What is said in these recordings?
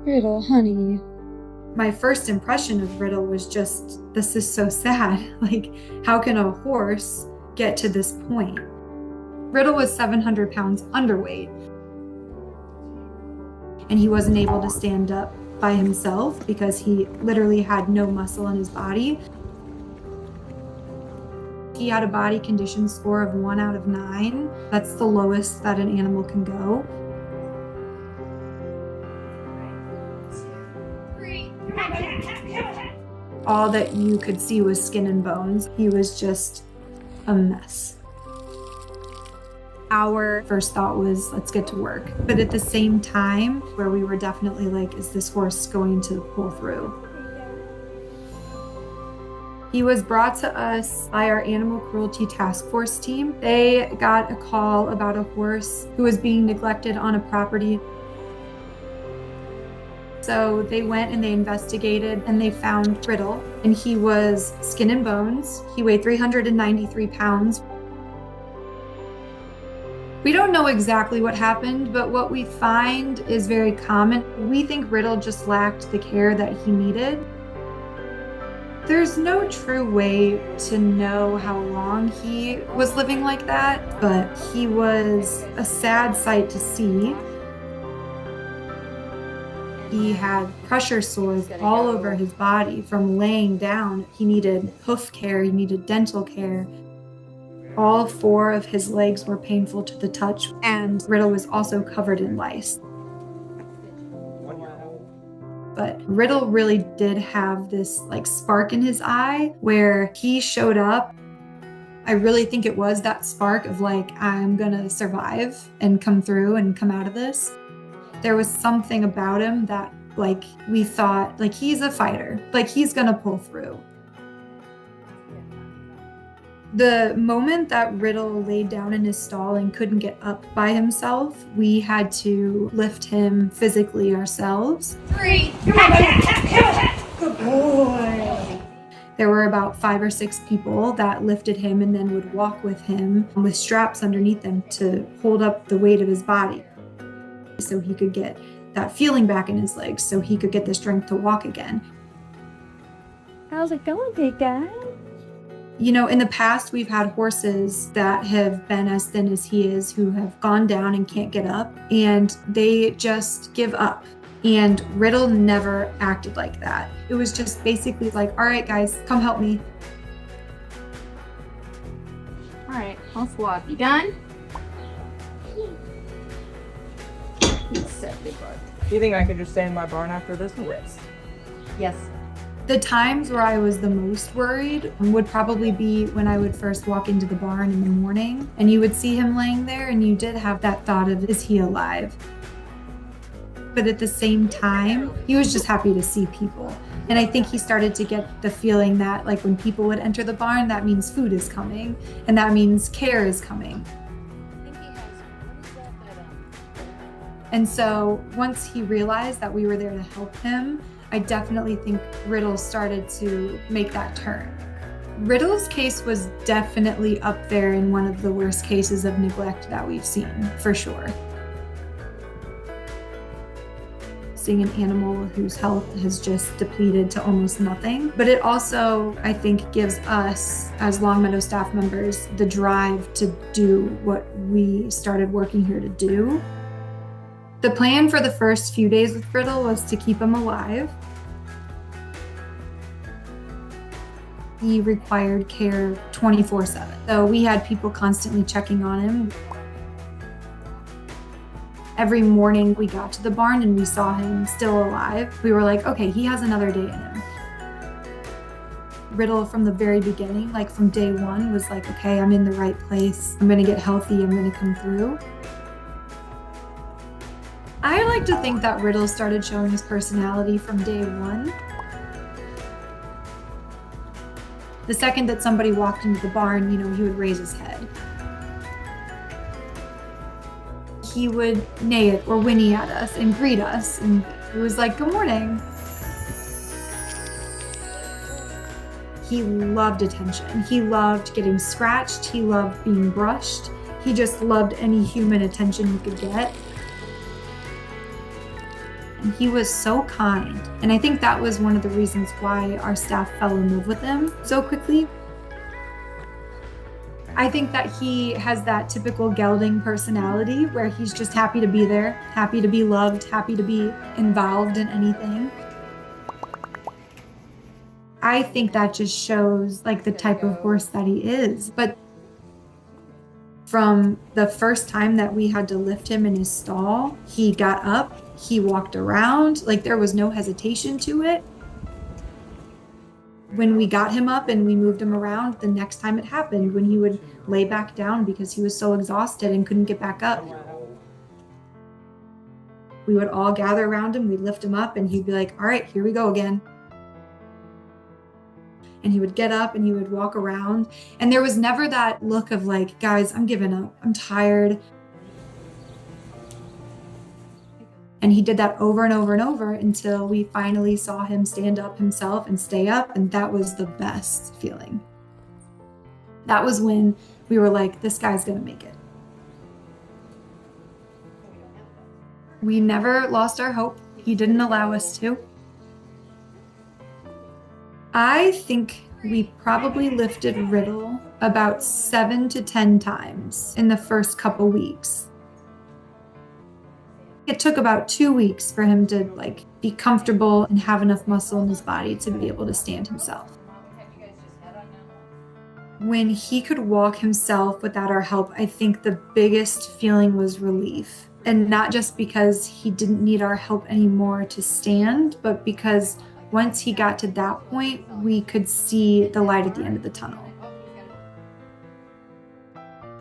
Riddle, honey. My first impression of Riddle was just, this is so sad. Like, how can a horse get to this point? Riddle was 700 pounds underweight, and he wasn't able to stand up by himself because he literally had no muscle in his body. He had a body condition score of 1 out of 9. That's the lowest that an animal can go. All that you could see was skin and bones. He was just a mess. Our first thought was, let's get to work. But at the same time, where we were definitely like, is this horse going to pull through? He was brought to us by our animal cruelty task force team. They got a call about a horse who was being neglected on a property. So they went and they investigated and they found Riddle, and he was skin and bones. He weighed 393 pounds. We don't know exactly what happened, but what we find is very common. We think Riddle just lacked the care that he needed. There's no true way to know how long he was living like that, but he was a sad sight to see. He had pressure sores all over his body from laying down. He needed hoof care, he needed dental care. All 4 of his legs were painful to the touch, and Riddle was also covered in lice. But Riddle really did have this like spark in his eye where he showed up. I really think it was that spark of like, I'm gonna survive and come through and come out of this. There was something about him that like we thought like he's a fighter, like he's gonna pull through. The moment that Riddle laid down in his stall and couldn't get up by himself, we had to lift him physically ourselves. 3. Good boy. There were about 5 or 6 people that lifted him and then would walk with him with straps underneath them to hold up the weight of his body so he could get that feeling back in his legs, so he could get the strength to walk again. How's it going, big guy? You know, in the past, we've had horses that have been as thin as he is who have gone down and can't get up, and they just give up. And Riddle never acted like that. It was just basically like, all right, guys, come help me. All right, I'll swap. You done? Set, big boy. Do you think I could just stay in my barn after this and rest? Yes. The times where I was the most worried would probably be when I would first walk into the barn in the morning and you would see him laying there and you did have that thought of, is he alive? But at the same time, he was just happy to see people. And I think he started to get the feeling that like when people would enter the barn, that means food is coming and that means care is coming. And so once he realized that we were there to help him, I definitely think Riddle started to make that turn. Riddle's case was definitely up there in one of the worst cases of neglect that we've seen, for sure. Seeing an animal whose health has just depleted to almost nothing. But it also, I think, gives us, as Longmeadow staff members, the drive to do what we started working here to do. The plan for the first few days with Riddle was to keep him alive. He required care 24/7. So we had people constantly checking on him. Every morning we got to the barn and we saw him still alive. We were like, okay, he has another day in him. Riddle from the very beginning, like from day 1, was like, okay, I'm in the right place. I'm gonna get healthy, I'm gonna come through. I like to think that Riddle started showing his personality from day 1. The second that somebody walked into the barn, you know, he would raise his head. He would neigh it or whinny at us and greet us, and it was like, good morning. He loved attention. He loved getting scratched. He loved being brushed. He just loved any human attention he could get. And he was so kind. And I think that was one of the reasons why our staff fell in love with him so quickly. I think that he has that typical gelding personality where he's just happy to be there, happy to be loved, happy to be involved in anything. I think that just shows like the type of horse that he is. But from the first time that we had to lift him in his stall, he got up, he walked around, like there was no hesitation to it. When we got him up and we moved him around, the next time it happened, when he would lay back down because he was so exhausted and couldn't get back up, we would all gather around him, we'd lift him up, and he'd be like, all right, here we go again. And he would get up and he would walk around. And there was never that look of like, guys, I'm giving up, I'm tired. And he did that over and over and over until we finally saw him stand up himself and stay up. And that was the best feeling. That was when we were like, this guy's gonna make it. We never lost our hope. He didn't allow us to. I think we probably lifted Riddle about 7 to 10 times in the first couple weeks. It took about 2 weeks for him to like be comfortable and have enough muscle in his body to be able to stand himself. When he could walk himself without our help, I think the biggest feeling was relief. And not just because he didn't need our help anymore to stand, but because once he got to that point, we could see the light at the end of the tunnel.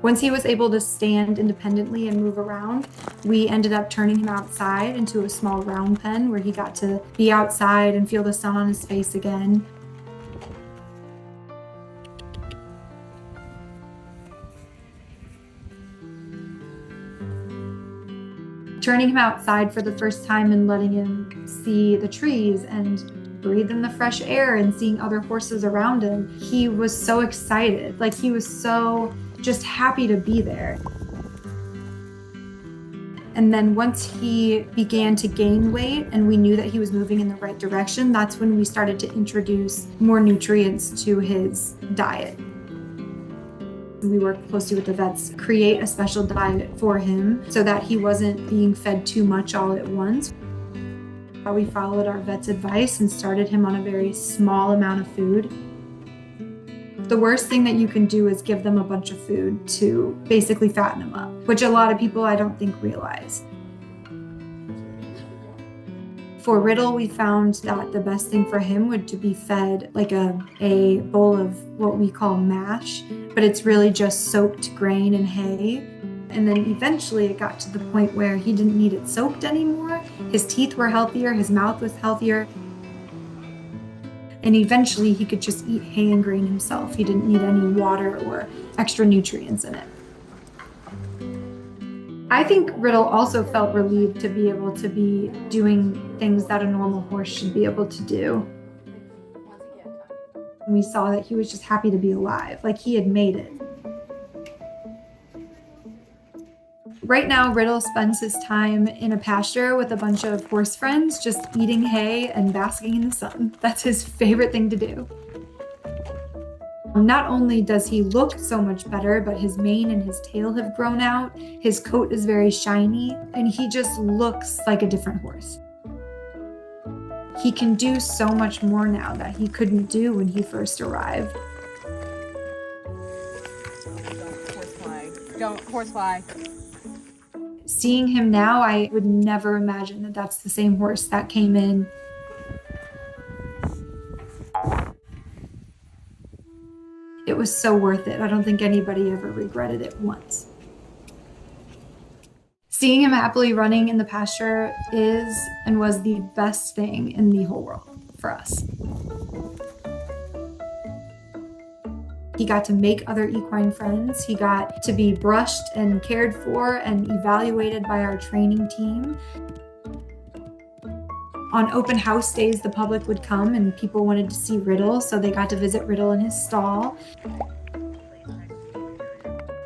Once he was able to stand independently and move around, we ended up turning him outside into a small round pen where he got to be outside and feel the sun on his face again. Turning him outside for the first time and letting him see the trees and breathe in the fresh air and seeing other horses around him, he was so excited. Like he was so just happy to be there. And then once he began to gain weight and we knew that he was moving in the right direction, that's when we started to introduce more nutrients to his diet. We worked closely with the vets, create a special diet for him so that he wasn't being fed too much all at once. We followed our vet's advice and started him on a very small amount of food. The worst thing that you can do is give them a bunch of food to basically fatten them up, which a lot of people I don't think realize. For Riddle, we found that the best thing for him would to be fed like a bowl of what we call mash, but it's really just soaked grain and hay. And then eventually it got to the point where he didn't need it soaked anymore. His teeth were healthier, his mouth was healthier. And eventually he could just eat hay and grain himself. He didn't need any water or extra nutrients in it. I think Riddle also felt relieved to be able to be doing things that a normal horse should be able to do. We saw that he was just happy to be alive, like he had made it. Right now, Riddle spends his time in a pasture with a bunch of horse friends, just eating hay and basking in the sun. That's his favorite thing to do. Not only does he look so much better, but his mane and his tail have grown out. His coat is very shiny, and he just looks like a different horse. He can do so much more now that he couldn't do when he first arrived. Don't horsefly. Seeing him now, I would never imagine that that's the same horse that came in. It was so worth it. I don't think anybody ever regretted it once. Seeing him happily running in the pasture is and was the best thing in the whole world for us. He got to make other equine friends. He got to be brushed and cared for and evaluated by our training team. On open house days, the public would come and people wanted to see Riddle, so they got to visit Riddle in his stall.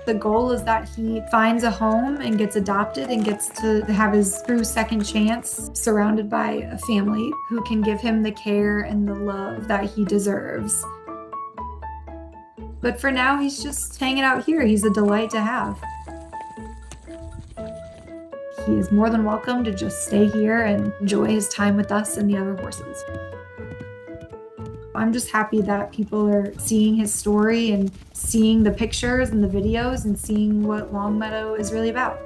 The goal is that he finds a home and gets adopted and gets to have his true second chance, surrounded by a family who can give him the care and the love that he deserves. But for now, he's just hanging out here. He's a delight to have. He is more than welcome to just stay here and enjoy his time with us and the other horses. I'm just happy that people are seeing his story and seeing the pictures and the videos and seeing what Longmeadow is really about.